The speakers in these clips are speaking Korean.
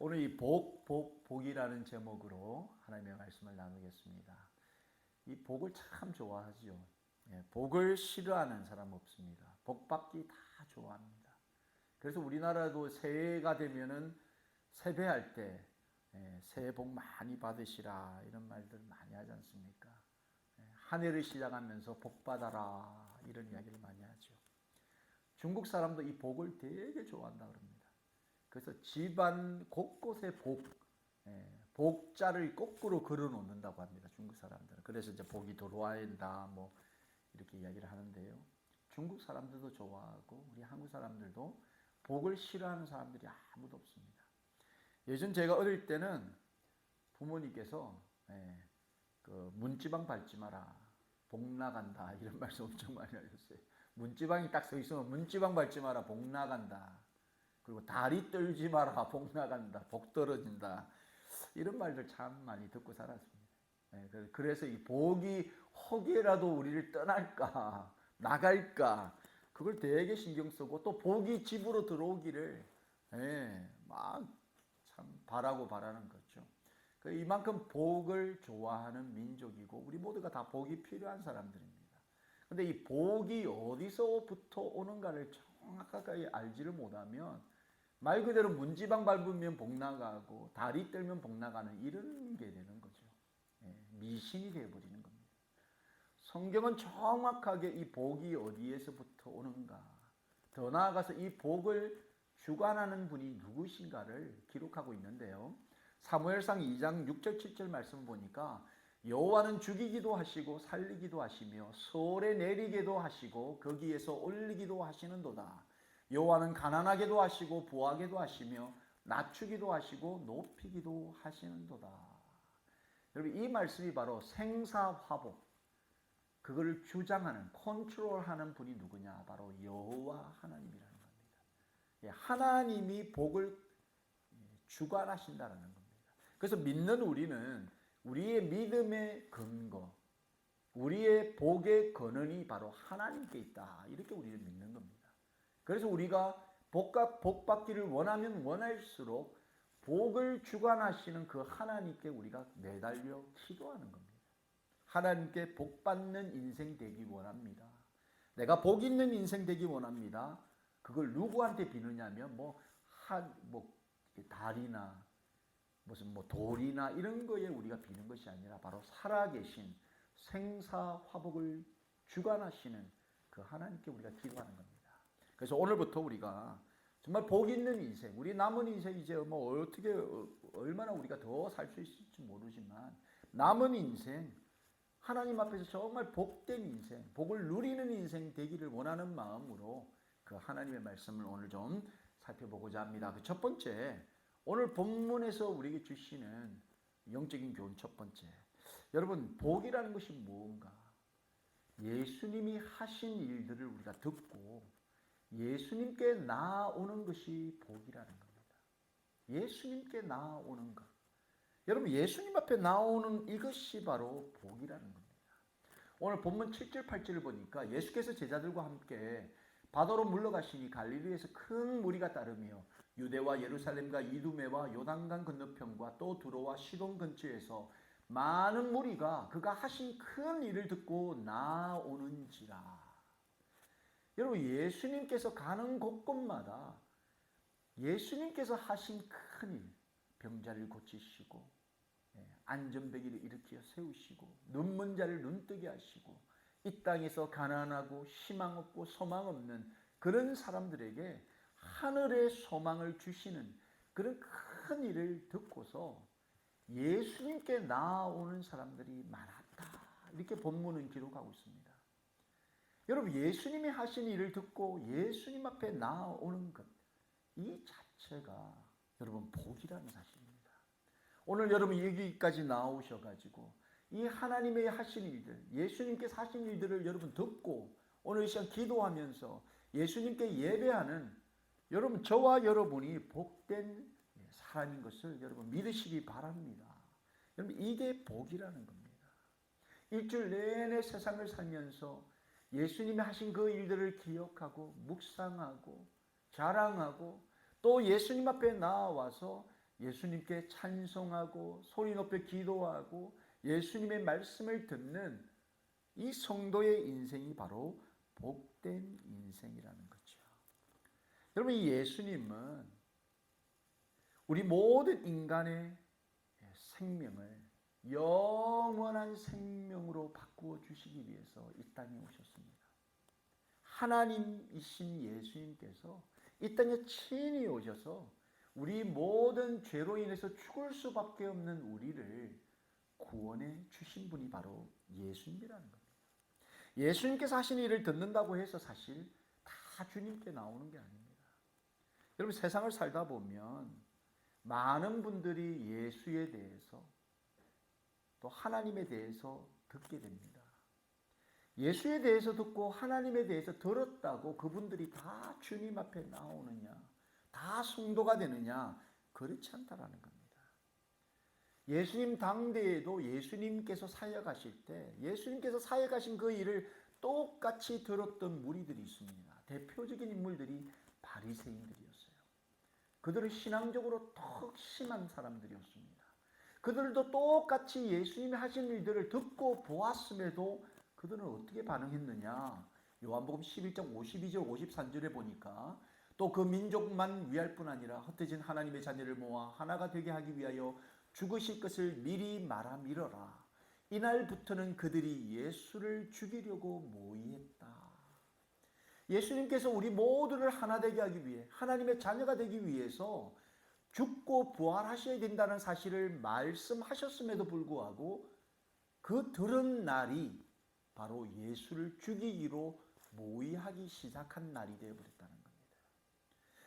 오늘 이 복이라는 제목으로 하나님의 말씀을 나누겠습니다. 이 복을 참 좋아하지요. 복을 싫어하는 사람 없습니다. 복 받기 다 좋아합니다. 그래서 우리나라도 새해가 되면은 세배할 때 새해 복 많이 받으시라 이런 말들 많이 하지 않습니까? 한 해를 시작하면서 복 받아라 이런 이야기를 많이 하죠. 중국 사람도 이 복을 되게 좋아한다 그럽니다. 그래서 집안 곳곳에 복자를 거꾸로 걸어 놓는다고 합니다. 중국 사람들은. 그래서 이제 복이 들어와야 뭐 이렇게 이야기를 하는데요. 중국 사람들도 좋아하고 우리 한국 사람들도 복을 싫어하는 사람들이 아무도 없습니다. 예전 제가 어릴 때는 부모님께서 그 문지방 밟지 마라, 복 나간다 이런 말씀 엄청 많이 하셨어요. 문지방이 딱 서 있으면 문지방 밟지 마라, 복 나간다. 그리고 다리 떨지 마라, 복 나간다, 복 떨어진다. 이런 말들 참 많이 듣고 살았습니다. 그래서 이 복이 혹여라도 우리를 떠날까, 나갈까, 그걸 되게 신경 쓰고 또 복이 집으로 들어오기를 막 참 바라는 거죠. 이만큼 복을 좋아하는 민족이고 우리 모두가 다 복이 필요한 사람들입니다. 그런데 이 복이 어디서부터 오는가를 정확하게 알지를 못하면 말 그대로 문지방 밟으면 복 나가고 다리 떨면 복 나가는 이런 게 되는 거죠. 미신이 되어버리는 겁니다. 성경은 정확하게 이 복이 어디에서부터 오는가, 더 나아가서 이 복을 주관하는 분이 누구신가를 기록하고 있는데요. 사무엘상 2장 6절 7절 말씀을 보니까 여호와는 죽이기도 하시고 살리기도 하시며 서울에 내리게도 하시고 거기에서 올리기도 하시는도다. 여호와는 가난하게도 하시고 부하게도 하시며 낮추기도 하시고 높이기도 하시는도다. 여러분, 이 말씀이 바로 생사화복, 그걸 주장하는, 컨트롤하는 분이 누구냐? 바로 여호와 하나님이라는 겁니다. 하나님이 복을 주관하신다는 겁니다. 그래서 믿는 우리는 우리의 믿음의 근거, 우리의 복의 근원이 바로 하나님께 있다. 이렇게 우리는 믿는 겁니다. 그래서 우리가 복 받기를 원하면 원할수록 복을 주관하시는 그 하나님께 우리가 매달려 기도하는 겁니다. 하나님께 복 받는 인생 되기 원합니다. 내가 복 있는 인생 되기 원합니다. 그걸 누구한테 비느냐면 달이나 무슨 돌이나 이런 거에 우리가 비는 것이 아니라 바로 살아계신 생사화복을 주관하시는 그 하나님께 우리가 기도하는 겁니다. 그래서 오늘부터 우리가 정말 복 있는 인생, 우리 남은 인생 이제 어떻게 얼마나 우리가 더 살 수 있을지 모르지만 남은 인생 하나님 앞에서 정말 복된 인생, 복을 누리는 인생 되기를 원하는 마음으로 그 하나님의 말씀을 오늘 좀 살펴보고자 합니다. 그 첫 번째, 오늘 본문에서 우리에게 주시는 영적인 교훈 첫 번째. 여러분, 복이라는 것이 무엇인가? 예수님이 하신 일들을 우리가 듣고 예수님께 나아오는 것이 복이라는 겁니다. 예수님께 나아오는 것. 여러분, 예수님 앞에 나오는 이것이 바로 복이라는 겁니다. 오늘 본문 7절 8절을 보니까 예수께서 제자들과 함께 바다로 물러가시니 갈릴리에서 큰 무리가 따르며 유대와 예루살렘과 이두메와 요단강 건너편과 또 두로와 시돈 근처에서 많은 무리가 그가 하신 큰 일을 듣고 나오는지라. 여러분, 예수님께서 가는 곳곳마다 예수님께서 하신 큰 일, 병자를 고치시고 안전뱅이를 일으켜 세우시고 눈먼 자를 눈뜨게 하시고 이 땅에서 가난하고 희망 없고 소망 없는 그런 사람들에게 하늘의 소망을 주시는 그런 큰 일을 듣고서 예수님께 나아오는 사람들이 많았다. 이렇게 본문은 기록하고 있습니다. 여러분, 예수님이 하신 일을 듣고 예수님 앞에 나아오는 것, 이 자체가 여러분 복이라는 사실입니다. 오늘 여러분 여기까지 나오셔가지고 이 하나님의 하신 일들, 예수님께서 하신 일들을 여러분 듣고 오늘 이 시간 기도하면서 예수님께 예배하는 여러분, 저와 여러분이 복된 사람인 것을 여러분 믿으시기 바랍니다. 여러분, 이게 복이라는 겁니다. 일주일 내내 세상을 살면서 예수님이 하신 그 일들을 기억하고 묵상하고 자랑하고 또 예수님 앞에 나와서 예수님께 찬송하고 소리 높여 기도하고 예수님의 말씀을 듣는 이 성도의 인생이 바로 복된 인생이라는 거죠. 여러분, 이 예수님은 우리 모든 인간의 생명을 영원한 생명으로 바꾸어 주시기 위해서 이 땅에 오셨습니다. 하나님이신 예수님께서 이 땅에 친히 오셔서 우리 모든 죄로 인해서 죽을 수밖에 없는 우리를 구원해 주신 분이 바로 예수님이라는 겁니다. 예수님께서 하신 일을 듣는다고 해서 사실 다 주님께 나오는 게 아닙니다. 여러분, 세상을 살다 보면 많은 분들이 예수에 대해서 또 하나님에 대해서 듣게 됩니다. 예수에 대해서 듣고 하나님에 대해서 들었다고 그분들이 다 주님 앞에 나오느냐, 다 성도가 되느냐, 그렇지 않다라는 겁니다. 예수님 당대에도 예수님께서 사역하실 때 예수님께서 사역하신 그 일을 똑같이 들었던 무리들이 있습니다. 대표적인 인물들이 바리새인들이었어요. 그들은 신앙적으로 턱심한 사람들이었습니다. 그들도 똑같이 예수님이 하신 일들을 듣고 보았음에도 그들은 어떻게 반응했느냐? 요한복음 11장 52절 53절에 보니까 또 그 민족만 위할 뿐 아니라 흩어진 하나님의 자녀를 모아 하나가 되게 하기 위하여 죽으실 것을 미리 말하미러라. 이날부터는 그들이 예수를 죽이려고 모의했다. 예수님께서 우리 모두를 하나 되게 하기 위해, 하나님의 자녀가 되기 위해서 죽고 부활하셔야 된다는 사실을 말씀하셨음에도 불구하고 그 들은 날이 바로 예수를 죽이기로 모의하기 시작한 날이 되어버렸다는 겁니다.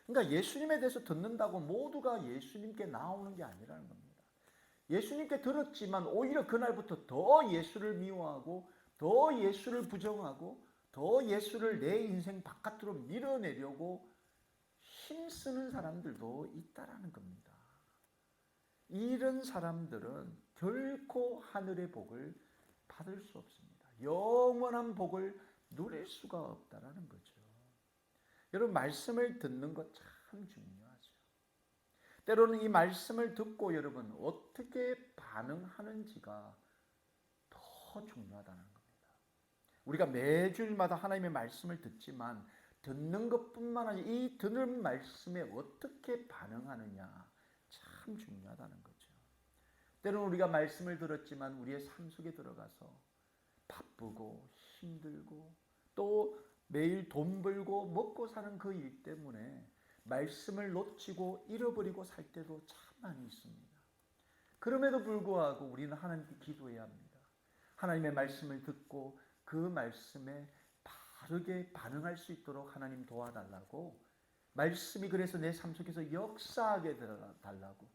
그러니까 예수님에 대해서 듣는다고 모두가 예수님께 나오는 게 아니라는 겁니다. 예수님께 들었지만 오히려 그날부터 더 예수를 미워하고 더 예수를 부정하고 더 예수를 내 인생 바깥으로 밀어내려고 힘쓰는 사람들도 있다라는 겁니다. 이런 사람들은 결코 하늘의 복을 받을 수 없습니다. 영원한 복을 누릴 수가 없다라는 거죠. 여러분, 말씀을 듣는 것 참 중요하죠. 때로는 이 말씀을 듣고 여러분 어떻게 반응하는지가 더 중요하다는 겁니다. 우리가 매주일마다 하나님의 말씀을 듣지만 듣는 것뿐만 아니라 이 듣는 말씀에 어떻게 반응하느냐 참 중요하다는 거죠. 때로는 우리가 말씀을 들었지만 우리의 삶 속에 들어가서 바쁘고 힘들고 또 매일 돈 벌고 먹고 사는 그 일 때문에 말씀을 놓치고 잃어버리고 살 때도 참 많이 있습니다. 그럼에도 불구하고 우리는 하나님께 기도해야 합니다. 하나님의 말씀을 듣고 그 말씀에 바르게 반응할 수 있도록 하나님 도와달라고, 말씀이 그래서 내 삶 속에서 역사하게 달라고,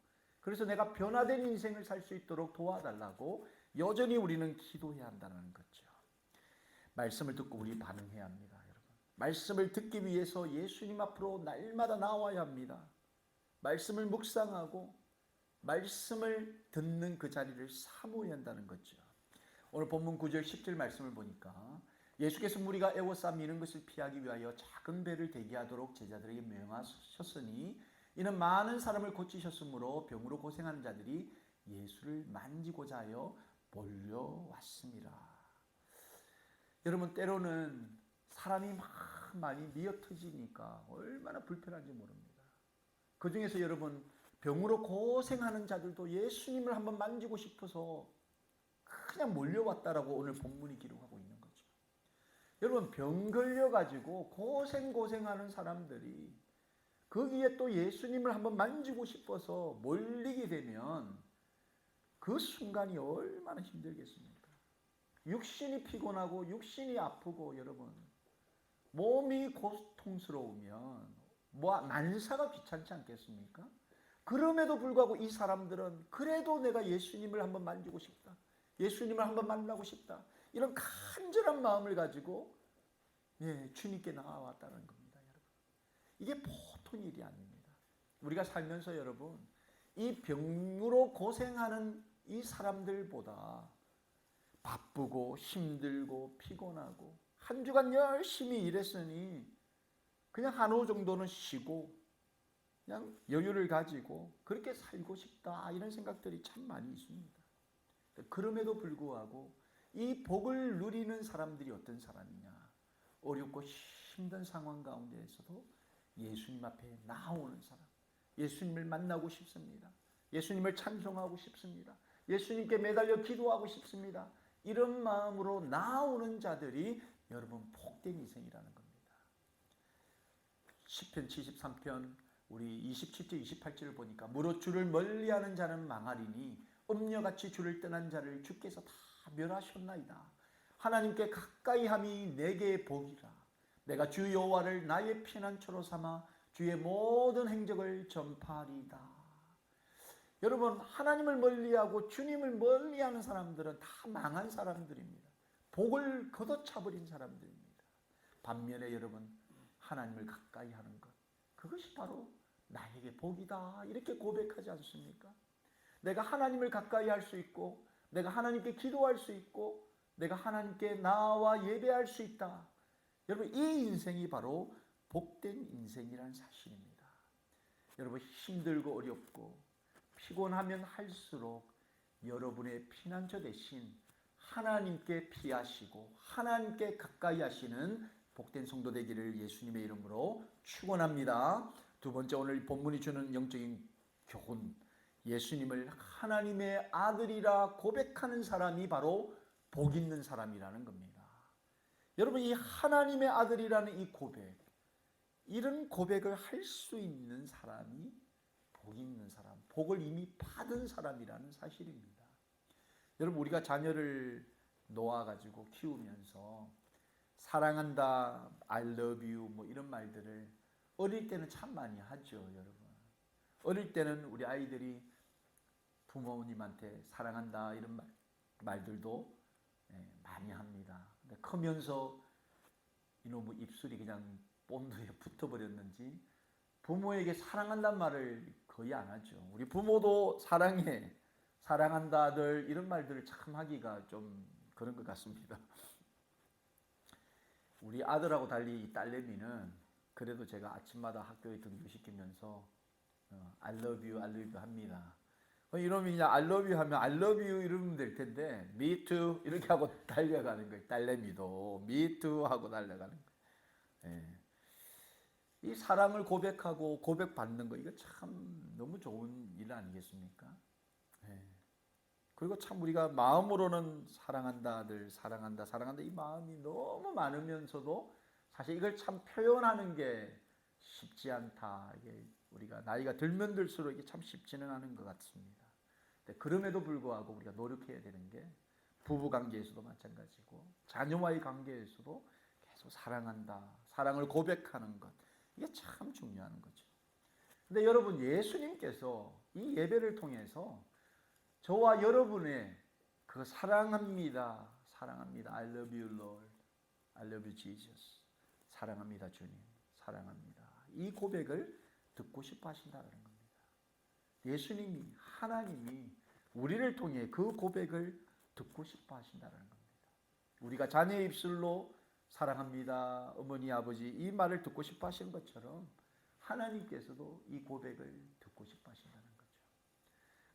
그래서 내가 변화된 인생을 살 수 있도록 도와달라고 여전히 우리는 기도해야 한다는 거죠. 말씀을 듣고 우리 반응해야 합니다. 여러분, 말씀을 듣기 위해서 예수님 앞으로 날마다 나와야 합니다. 말씀을 묵상하고 말씀을 듣는 그 자리를 사모해야 한다는 거죠. 오늘 본문 9절 10절 말씀을 보니까 예수께서 무리가 애워싸 미는 것을 피하기 위하여 작은 배를 대기하도록 제자들에게 명하셨으니 이는 많은 사람을 고치셨으므로 병으로 고생하는 자들이 예수를 만지고자 하여 몰려왔습니다. 여러분, 때로는 사람이 막 많이 미어터지니까 얼마나 불편한지 모릅니다. 그 중에서 여러분, 병으로 고생하는 자들도 예수님을 한번 만지고 싶어서 그냥 몰려왔다라고 오늘 본문이 기록하고 있는 거죠. 여러분, 병 걸려가지고 고생하는 사람들이 거기에 또 예수님을 한번 만지고 싶어서 몰리게 되면 그 순간이 얼마나 힘들겠습니까? 육신이 피곤하고 육신이 아프고 여러분 몸이 고통스러우면 만사가 귀찮지 않겠습니까? 그럼에도 불구하고 이 사람들은 그래도 내가 예수님을 한번 만지고 싶다, 예수님을 한번 만나고 싶다, 이런 간절한 마음을 가지고 주님께 나아왔다는 겁니다. 여러분, 이게 보통 일이 아닙니다. 우리가 살면서 여러분 이 병으로 고생하는 이 사람들보다 바쁘고 힘들고 피곤하고 한 주간 열심히 일했으니 그냥 한오 정도는 쉬고 그냥 여유를 가지고 그렇게 살고 싶다 이런 생각들이 참 많이 있습니다. 그럼에도 불구하고 이 복을 누리는 사람들이 어떤 사람이냐? 어렵고 힘든 상황 가운데에서도 예수님 앞에 나오는 사람, 예수님을 만나고 싶습니다. 예수님을 찬송하고 싶습니다. 예수님께 매달려 기도하고 싶습니다. 이런 마음으로 나오는 자들이 여러분 복된 인생이라는 겁니다. 시편 73편 우리 27절 28절을 보니까 무릇 주를 멀리하는 자는 망하리니 음녀같이 주를 떠난 자를 주께서 다 멸하셨나이다. 하나님께 가까이함이 내게 복이라. 내가 주 여호와를 나의 피난처로 삼아 주의 모든 행적을 전파하리이다. 여러분, 하나님을 멀리하고 주님을 멀리하는 사람들은 다 망한 사람들입니다. 복을 걷어차버린 사람들입니다. 반면에 여러분, 하나님을 가까이 하는 것, 그것이 바로 나에게 복이다 이렇게 고백하지 않습니까? 내가 하나님을 가까이 할 수 있고, 내가 하나님께 기도할 수 있고, 내가 하나님께 나와 예배할 수 있다. 여러분, 이 인생이 바로 복된 인생이라는 사실입니다. 여러분, 힘들고 어렵고 피곤하면 할수록 여러분의 피난처 대신 하나님께 피하시고 하나님께 가까이 하시는 복된 성도 되기를 예수님의 이름으로 축원합니다. 두 번째, 오늘 본문이 주는 영적인 교훈, 예수님을 하나님의 아들이라 고백하는 사람이 바로 복 있는 사람이라는 겁니다. 여러분, 이 하나님의 아들이라는 이 고백, 이런 고백을 할 수 있는 사람이 복 있는 사람, 복을 이미 받은 사람이라는 사실입니다. 여러분, 우리가 자녀를 놓아가지고 키우면서 사랑한다, I love you 뭐 이런 말들을 어릴 때는 참 많이 하죠, 여러분. 어릴 때는 우리 아이들이 부모님한테 사랑한다 이런 말들도 많이 합니다. 근데 크면서 이놈의 입술이 그냥 본드에 붙어버렸는지 부모에게 사랑한다는 말을 거의 안 하죠. 우리 부모도 사랑해, 사랑한다들 이런 말들을 참 하기가 좀 그런 것 같습니다. 우리 아들하고 달리 이 딸내미는 그래도 제가 아침마다 학교에 등교시키면서 I love you, I love you 합니다. 이러면 그냥 I love you 하면 I love you 이러면 될 텐데 me too 이렇게 하고 달려가는 거예요. 딸내미도 me too 하고 달려가는 거예요. 예. 이 사랑을 고백하고 고백받는 거 이거 참 너무 좋은 일 아니겠습니까? 예. 그리고 참 우리가 마음으로는 사랑한다, 늘 사랑한다, 사랑한다 이 마음이 너무 많으면서도 사실 이걸 참 표현하는 게 쉽지 않다. 이게 우리가 나이가 들면 들수록 이게 참 쉽지는 않은 것 같습니다. 그럼에도 불구하고 우리가 노력해야 되는 게 부부 관계에서도 마찬가지고 자녀와의 관계에서도 계속 사랑한다, 사랑을 고백하는 것 이게 참 중요한 거죠. 근데 여러분, 예수님께서 이 예배를 통해서 저와 여러분의 그 사랑합니다, 사랑합니다, I love you Lord, I love you Jesus, 사랑합니다 주님, 사랑합니다 이 고백을 듣고 싶어 하신다는 겁니다. 예수님이, 하나님이 우리를 통해 그 고백을 듣고 싶어 하신다는 겁니다. 우리가 자녀의 입술로 사랑합니다, 어머니, 아버지 이 말을 듣고 싶어 하시는 것처럼 하나님께서도 이 고백을 듣고 싶어 하신다는 거죠.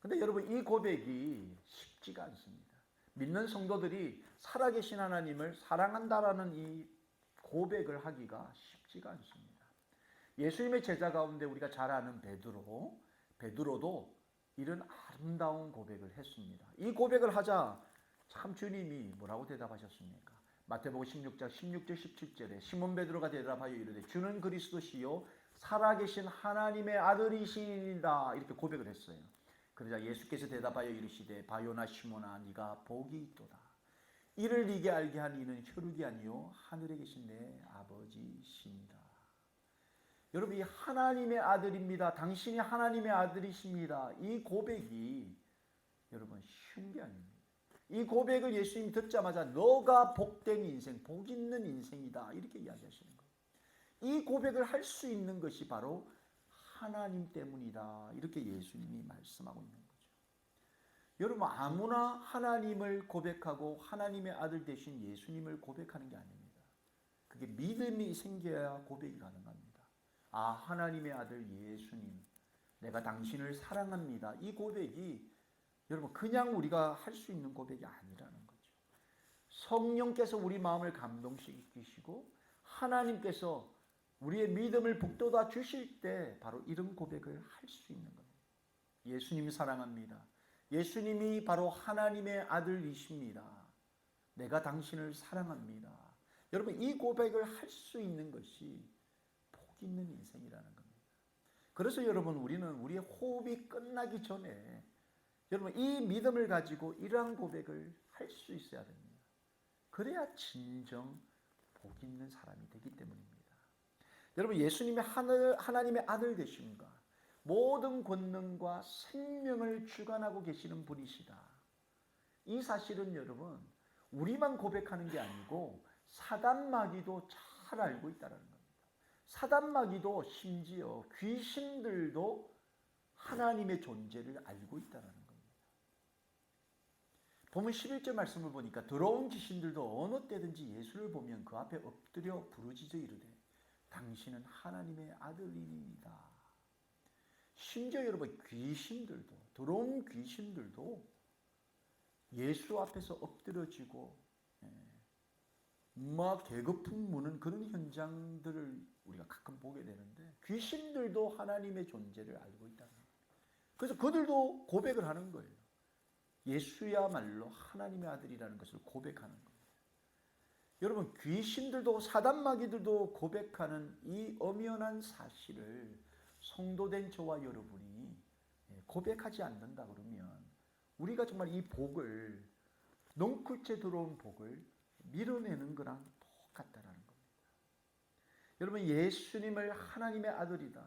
근데 여러분, 이 고백이 쉽지가 않습니다. 믿는 성도들이 살아계신 하나님을 사랑한다라는 이 고백을 하기가 쉽지가 않습니다. 예수님의 제자 가운데 우리가 잘 아는 베드로도 이런 아름다운 고백을 했습니다. 이 고백을 하자 참 주님이 뭐라고 대답하셨습니까? 마태복음 16장 16절 17절에 시몬 베드로가 대답하여 이르되 주는 그리스도시요 살아계신 하나님의 아들이시니이다 이렇게 고백을 했어요. 그러자 예수께서 대답하여 이르시되 바요나 시몬아 네가 복이 있도다. 이를 네게 알게 한 이는 혈육이 아니요 하늘에 계신 내 아버지시니라. 여러분, 이 하나님의 아들입니다. 당신이 하나님의 아들이십니다. 이 고백이 여러분 쉬운 게 아닙니다. 이 고백을 예수님이 듣자마자 너가 복된 인생, 복 있는 인생이다 이렇게 이야기하시는 거예요. 이 고백을 할 수 있는 것이 바로 하나님 때문이다 이렇게 예수님이 말씀하고 있는 거죠. 여러분, 아무나 하나님을 고백하고 하나님의 아들 되신 예수님을 고백하는 게 아닙니다. 그게 믿음이 생겨야 고백이 가능합니다. 아, 하나님의 아들 예수님, 내가 당신을 사랑합니다. 이 고백이 여러분 그냥 우리가 할 수 있는 고백이 아니라는 거죠. 성령께서 우리 마음을 감동시키시고 하나님께서 우리의 믿음을 북돋아 주실 때 바로 이런 고백을 할 수 있는 겁니다. 예수님 사랑합니다. 예수님이 바로 하나님의 아들이십니다. 내가 당신을 사랑합니다. 여러분 이 고백을 할 수 있는 것이 복 있는 인생이라는 겁니다. 그래서 여러분 우리는 우리의 호흡이 끝나기 전에 여러분 이 믿음을 가지고 이러한 고백을 할 수 있어야 됩니다. 그래야 진정 복 있는 사람이 되기 때문입니다. 여러분 예수님이 하나님의 아들 되심과 모든 권능과 생명을 주관하고 계시는 분이시다. 이 사실은 여러분 우리만 고백하는 게 아니고 사단 마귀도 잘 알고 있다는 겁니다. 사단 마귀도 심지어 귀신들도 하나님의 존재를 알고 있다는 겁니다. 보면 11절 말씀을 보니까 더러운 귀신들도 어느 때든지 예수를 보면 그 앞에 엎드려 부르짖어 이르되 당신은 하나님의 아들이니이다. 심지어 여러분 귀신들도 더러운 귀신들도 예수 앞에서 엎드려지고 막 개거품 무는 그런 현장들을 우리가 가끔 보게 되는데 귀신들도 하나님의 존재를 알고 있다는 거예요. 그래서 그들도 고백을 하는 거예요. 예수야말로 하나님의 아들이라는 것을 고백하는 겁니다. 여러분 귀신들도 사단마귀들도 고백하는 이 엄연한 사실을 성도된 저와 여러분이 고백하지 않는다 그러면 우리가 정말 이 복을 넝쿨째 들어온 복을 밀어내는 거랑 똑같다라는 겁니다. 여러분 예수님을 하나님의 아들이다.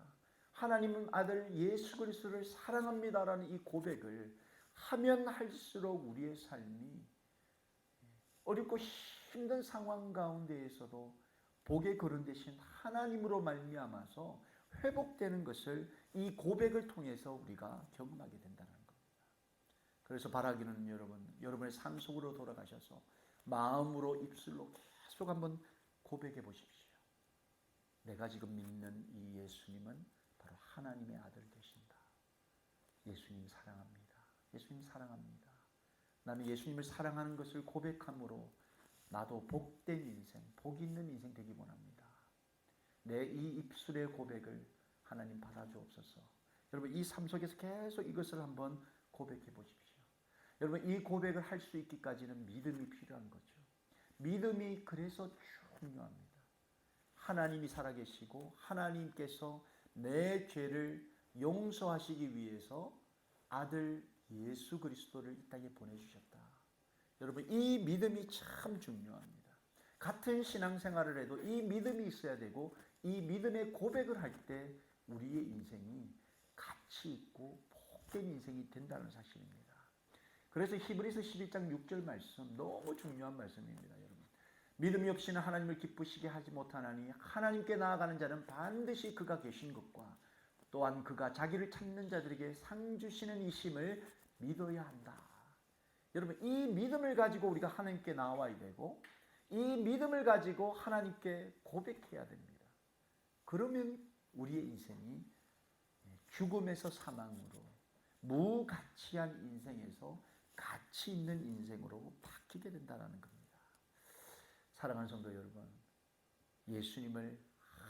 하나님은 아들 예수 그리스도를 사랑합니다라는 이 고백을 하면 할수록 우리의 삶이 어렵고 힘든 상황 가운데에서도 복의 거른 대신 하나님으로 말미암아서 회복되는 것을 이 고백을 통해서 우리가 경험하게 된다는 겁니다. 그래서 바라기는 여러분의 삶 속으로 돌아가셔서 마음으로 입술로 계속 한번 고백해 보십시오. 내가 지금 믿는 이 예수님은 바로 하나님의 아들 되신다. 예수님 사랑합니다. 예수님 사랑합니다. 나는 예수님을 사랑하는 것을 고백함으로 나도 복된 인생, 복 있는 인생 되기 원합니다. 내 이 입술의 고백을 하나님 받아주옵소서. 여러분 이 삶 속에서 계속 이것을 한번 고백해 보십시오. 여러분 이 고백을 할 수 있기까지는 믿음이 필요한 거죠. 믿음이 그래서 중요합니다. 하나님이 살아계시고 하나님께서 내 죄를 용서하시기 위해서 아들 예수 그리스도를 이 땅에 보내주셨다. 여러분 이 믿음이 참 중요합니다. 같은 신앙생활을 해도 이 믿음이 있어야 되고 이 믿음의 고백을 할 때 우리의 인생이 가치 있고 복된 인생이 된다는 사실입니다. 그래서 히브리서 11장 6절 말씀 너무 중요한 말씀입니다. 여러분 믿음이 없이는 하나님을 기쁘시게 하지 못하나니 하나님께 나아가는 자는 반드시 그가 계신 것과 또한 그가 자기를 찾는 자들에게 상 주시는 이심을 믿어야 한다. 여러분 이 믿음을 가지고 우리가 하나님께 나와야 되고 이 믿음을 가지고 하나님께 고백해야 됩니다. 그러면 우리의 인생이 죽음에서 사망으로 무가치한 인생에서 가치 있는 인생으로 바뀌게 된다는 겁니다. 사랑하는 성도 여러분, 예수님을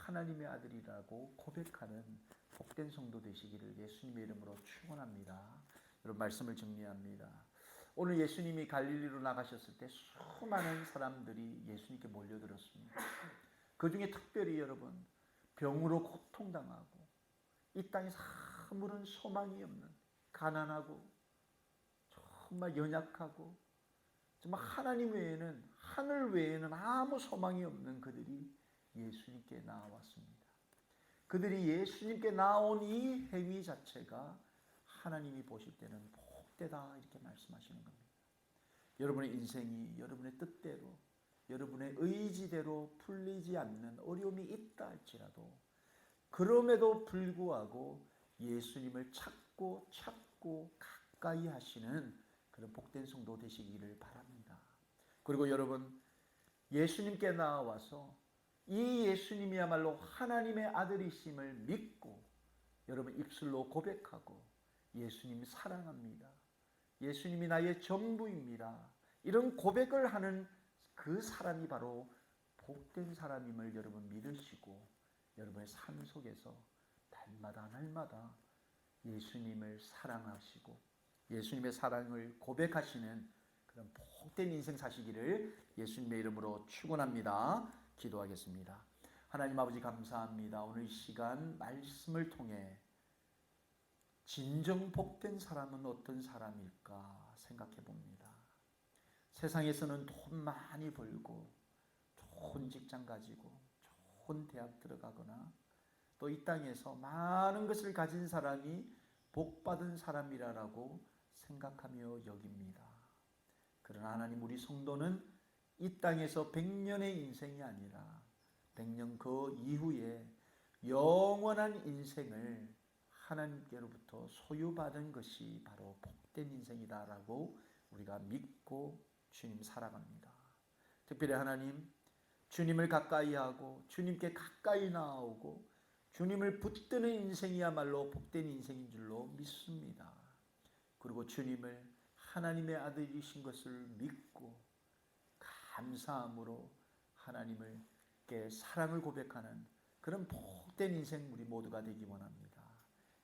하나님의 아들이라고 고백하는 복된 성도 되시기를 예수님의 이름으로 축원합니다. 여러분 말씀을 정리합니다. 오늘 예수님이 갈릴리로 나가셨을 때 수많은 사람들이 예수님께 몰려들었습니다. 그 중에 특별히 여러분 병으로 고통당하고 이 땅에서 아무런 소망이 없는 가난하고 정말 연약하고 정말 하나님 외에는 하늘 외에는 아무 소망이 없는 그들이 예수님께 나왔습니다. 그들이 예수님께 나온 이 행위 자체가 하나님이 보실 때는 복되다 이렇게 말씀하시는 겁니다. 여러분의 인생이 여러분의 뜻대로 여러분의 의지대로 풀리지 않는 어려움이 있다 할지라도 그럼에도 불구하고 예수님을 찾고 가까이 하시는 그런 복된 성도 되시기를 바랍니다. 그리고 여러분 예수님께 나와서 이 예수님이야말로 하나님의 아들이심을 믿고 여러분 입술로 고백하고 예수님 사랑합니다. 예수님이 나의 전부입니다. 이런 고백을 하는 그 사람이 바로 복된 사람임을 여러분 믿으시고 여러분의 삶 속에서 날마다 예수님을 사랑하시고 예수님의 사랑을 고백하시는 그런 복된 인생 사시기를 예수님의 이름으로 축원합니다. 기도하겠습니다. 하나님 아버지 감사합니다. 오늘 이 시간 말씀을 통해 진정 복된 사람은 어떤 사람일까 생각해 봅니다. 세상에서는 돈 많이 벌고 좋은 직장 가지고 좋은 대학 들어가거나 또 이 땅에서 많은 것을 가진 사람이 복받은 사람이라고 생각하며 여깁니다. 그러나 하나님 우리 성도는 이 땅에서 100년의 인생이 아니라 100년 그 이후에 영원한 인생을 하나님께로부터 소유받은 것이 바로 복된 인생이다라고 우리가 믿고 주님 살아갑니다. 특별히 하나님 주님을 가까이 하고 주님께 가까이 나아오고 주님을 붙드는 인생이야말로 복된 인생인 줄로 믿습니다. 그리고 주님을 하나님의 아들이신 것을 믿고 감사함으로 하나님께 사랑을 고백하는 그런 복된 인생 우리 모두가 되기 원합니다.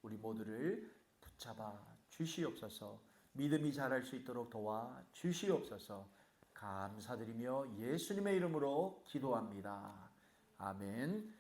우리 모두를 붙잡아 주시옵소서. 믿음이 자랄 수 있도록 도와 주시옵소서. 감사드리며 예수님의 이름으로 기도합니다. 아멘.